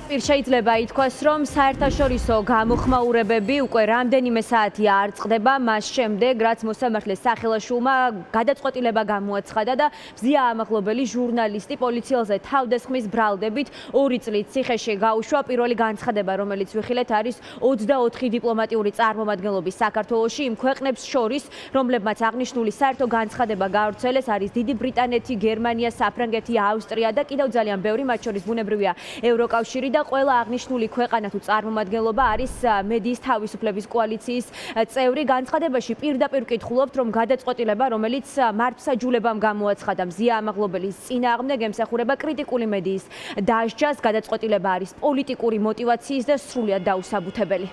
პირდაპირ შეიძლება ითქვას, რომ საერთაშორისო გამოხმაურებები უკვე რამდენიმე საათია არ წყდება მას შემდეგ, რაც მოსამართლეს სახელაშვილმა გადაწყვეტილება გამოაცხადა და მზია ამაღლობელი ჟურნალისტი პოლიციელზე თავდასხმის ბრალდებით 2 წლით ციხეში გაუშვა. პირველი განცხადება, რომელიც ვიხილეთ, არის 24 დიპლომატიური წარმომადგენლობის საქართველოში იმ ქვეყნებს შორის, რომლებმაც აღნიშნული საერთო განცხადება გაავრცელეს, არის დიდი ბრიტანეთი, გერმანია, საფრანგეთი, ავსტრია და კიდევ ძალიან ბევრი, მათ შორის ბუნებრივია ევროკავშირი და ყველა აღნიშნული ქვეყანა თუ წარმომადგენლობა არის მედიის თავისუფლების კოალიციის წევრი. განცხადებაში პირდაპირ ვკითხულობთ, რომ გადაწყვეტილება, რომელიც მართლმსაჯულებამ გამოაცხადა მზია ამაღლობელის წინააღმდეგ, ემსახურება კრიტიკული მედიის დასჯას. გადაწყვეტილება არის პოლიტიკური მოტივაციის და სრულიად დაუსაბუთებელი.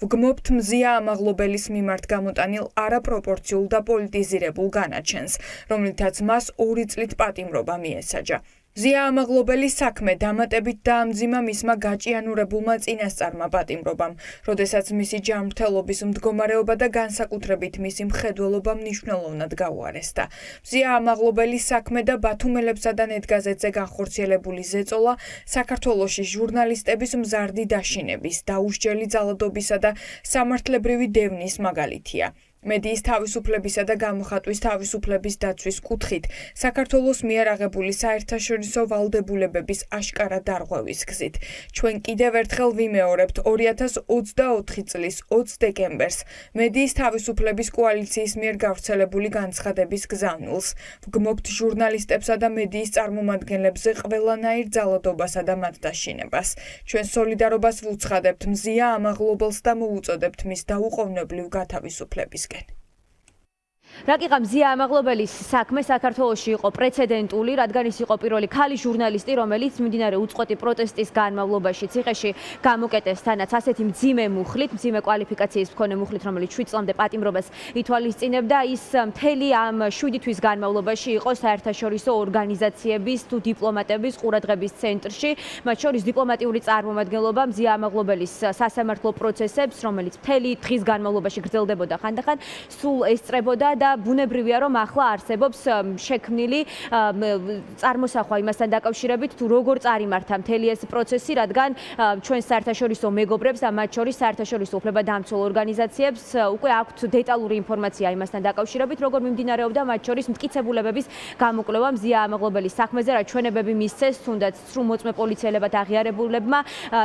ვგმობთ მზია ამაღლობელის მიმართ გამოტანილ არაპროპორციულ და პოლიტიზირებულ განაჩენს, რომლითაც მას 2 წლით პატიმრობა მიესაჯა. მზია ამაღლობელის საქმე დამატებით დაამძიმა მისმა გაჭიანურებულმა წინასწარმა პატიმრობამ, როდესაც მისი ჯანმრთელობის მდგომარეობა და განსაკუთრებით მისი მხედველობა მნიშვნელოვნად გაუარესდა. მზია ამაღლობელის საქმე და ბათუმელებსა და ნეტგაზეთზე განხორციელებული ზეწოლა საქართველოში ჟურნალისტების მზარდი დაშინების, დაუსჯელი ძალადობისა და სამართლებრივი დევნის მაგალითია. მედიის თავისუფლებისა და გამოხატვის თავისუფლების დაცვის კუთხით საქართველოს მიერ აღებული საერთაშორისო ვალდებულებების აშკარა დარღვევის გზით. ჩვენ კიდევ ერთხელ ვიმეორებთ 2024 წლის 20 დეკემბერს მედიის თავისუფლების კოალიციის მიერ გავრცელებული განცხადების გზავნილს. ვგმობთ ჟურნალისტებსა და მედიის წარმომადგენლებზე ყველანაირ ძალადობასა და მათ დაშინებას. ჩვენ სოლიდარობას ვუცხადებთ მზია ამაღლობელს და მოუწოდებთ მის დაუყოვნებლივ გათავისუფლებას. რაკიღა მზია ამაღლობელის საქმე საქართველოში იყო პრეცედენტული, რადგან ის იყო პირველი ქალი ჟურნალისტი, რომელიც მიმდინარე უწყვეტი პროტესტის განმავლობაში ციხეში გამოკეტეს, თანაც ასეთი მძიმე მუხლით, მძიმე კვალიფიკაციის მქონე მუხლით, რომელიც 7 წლამდე პატიმრობას ითვალისწინებდა. ის მთელი ამ 7 თვის განმავლობაში იყო საერთაშორისო ორგანიზაციების თუ დიპლომატების ყურადღების ცენტრში, მათ შორის დიპლომატიური წარმომადგენლობა მზია ამაღლობელის სასამართლო პროცესებს, რომელიც მთელი დღის განმავლობაში გრძელდებოდა ხანდახან, სულ ესწრებოდა და ბუნებრივია, რომ ახლა არსებობს შექმნილი წარმოსახვა იმასთან დაკავშირებით, თუ როგორ წარიმართა მთელი ეს პროცესი, რადგან ჩვენ საერთაშორისო მეგობრებს და მათ შორის საერთაშორისო უფლებადამცველ ორგანიზაციებს უკვე აქვთ დეტალური ინფორმაცია იმასთან დაკავშირებით, როგორ მიმდინარეობდა მათ შორის მტკიცებულებების გამოკვლევა მზია ამაღლობელის საქმეზე, რა ჩვენებები მისცეს, თუნდაც სრულმოწმე პოლიციელებად აღიარებულებმა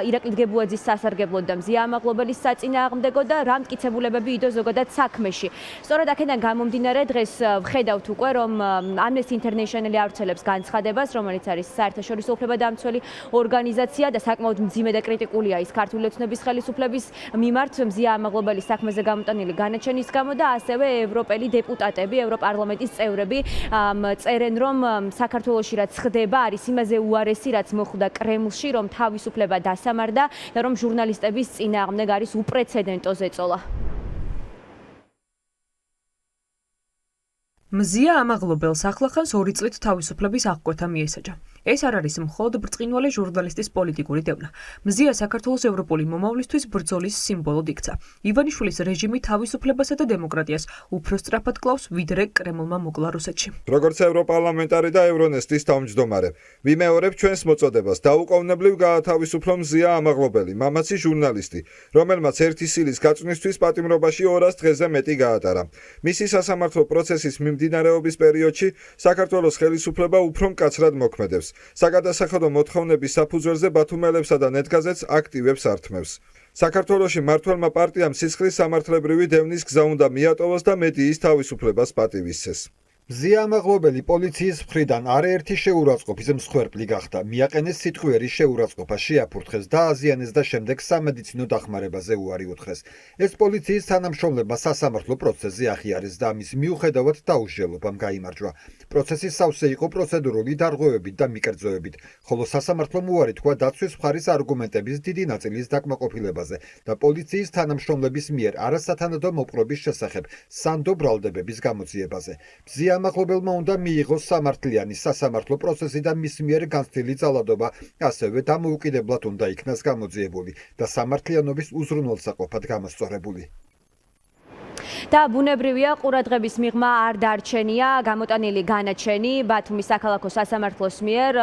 ირაკლი დგებუაძის სასარგებლოდ და მზია ამაღლობელის საწინააღმდეგო და რა მტკიცებულებები იდო ზოგადად საქმეში. სწორედ აქედან გამომდინარე დღეს ვხედავთ უკვე, რომ Amnesty International ავრცელებს განცხადებას, რომელიც არის საერთაშორისო უფლებადამცველი ორგანიზაცია და საკმაოდ მძიმე და კრიტიკულია ის ქართული ოცნების ხელისუფლების მიმართ მზია ამაღლობელის საქმეზე გამოტანილი განაჩენის გამო და ასევე ევროპელი დეპუტატები, ევროპარლამენტის წევრები წერენ, რომ საქართველოში რაც ხდება, არის იმაზე უარესი, რაც მოხდა კრემლში, რომ თავისუფლება დასამარდა და რომ ჟურნალისტების წინააღმდეგ არის უპრეცედენტო ზეწოლა. მზია ამაღლობელს ახლახანს 2 წლით თავისუფლების აღკვეთა მიესაჯა. ეს არ არის მხოლოდ ბრწყინვალე ჟურნალისტის პოლიტიკური დევნა. მზია საქართველოს ევროპული მომავლისთვის ბრძოლის სიმბოლოდ იქცა. ივანიშვილის რეჟიმი თავისუფლებასა და დემოკრატიას უფრო სწრაფად კლავს, ვიდრე კრემლმა მოკლა რუსეთში. როგორც ევროპარლამენტარი და ევრონესტის თავმჯდომარე, ვიმეორებ ჩვენს მოწოდებას დაუყოვნებლივ გაათავისუფლო მზია ამაღლობელი, მამაცი ჟურნალისტი, რომელმაც ერთი სილის გაწვნისთვის პატიმრობაში 200 დღეზე მეტი გაატარა. მისი სასამართლო პროცესის მიმდინარეობის პერიოდში საქართველოს ხელისუფლება უფრო მკაცრად მოქმედებს. საგადასახადო მოთხოვნების საფუძველზე ბათუმელებსა და ნეტგაზეთს აქტივებს ართმევს. საქართველოში მმართველმა პარტიამ სისხლის სამართლებრივი დევნის გზა უნდა მიატოვოს და მედიის თავისუფლებას პატივისცეს. მზია ამაღლობელი პოლიციის მხრიდან არაერთი შეურაცხყოფის მსხვერპლი გახდა. მიაყენეს სიტყვიერი შეურაცხყოფა, შეაფურთხეს და აზიანეს და შემდეგ სამედიცინო დახმარებაზე უარი უთხრეს. ეს პოლიციის თანამშრომლებმა სასამართლო პროცესზე აღიარეს და ამის მიუხედავად დაუსჯელობამ გაიმარჯვა. პროცესი სავსე იყო პროცედურული დარღვევებით და მიკერძოებით, ხოლო სასამართლომ უარი თქვა დაცვის მხარის არგუმენტების დიდი ნაწილის დაკმაყოფილებაზე და პოლიციის თანამშრომლების მიერ არასათანადო მოპყრობის შესახებ სანდო ბრალდებების გამოძიებაზე. მზია ამაღლობელმა უნდა მიიღოს სამართლიანი სასამართლო პროცესი და მის მიერ განცდილი ძალადობა, ასევე დამოუკიდებლად უნდა იქნას გამოძიებული და სამართლიანობის უზრუნველსაყოფად გამოსწორებული. და ბუნებრივია ყურადღების მიღმა არ დარჩენია გამოტანილი განაჩენი ბათუმის საქალაქო სასამართლოს მიერ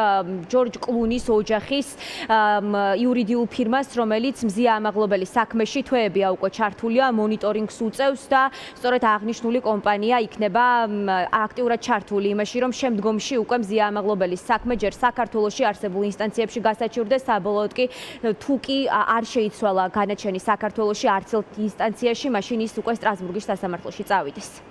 ჯორჯ კლუნის ოჯახის იურიდიულ ფირმას, რომელიც მზია ამაღლობელის საქმეში თვეებია უკვე ჩართულია, მონიტორინგს უწევს და სწორედ აღნიშნული კომპანია იქნება აქტიურად ჩართული იმაში, რომ შემდგომში უკვე მზია ამაღლობელის საქმე ჯერ საქართველოში არსებულ ინსტანციებში გასაჩივრდეს, საბოლოოდ კი თუ კი არ შეიცვალა განაჩენი საქართველოში არც ერთ ინსტანციაში, მაშინ ის უკვე სტრასბურგის სასამართლოში წავიდეს.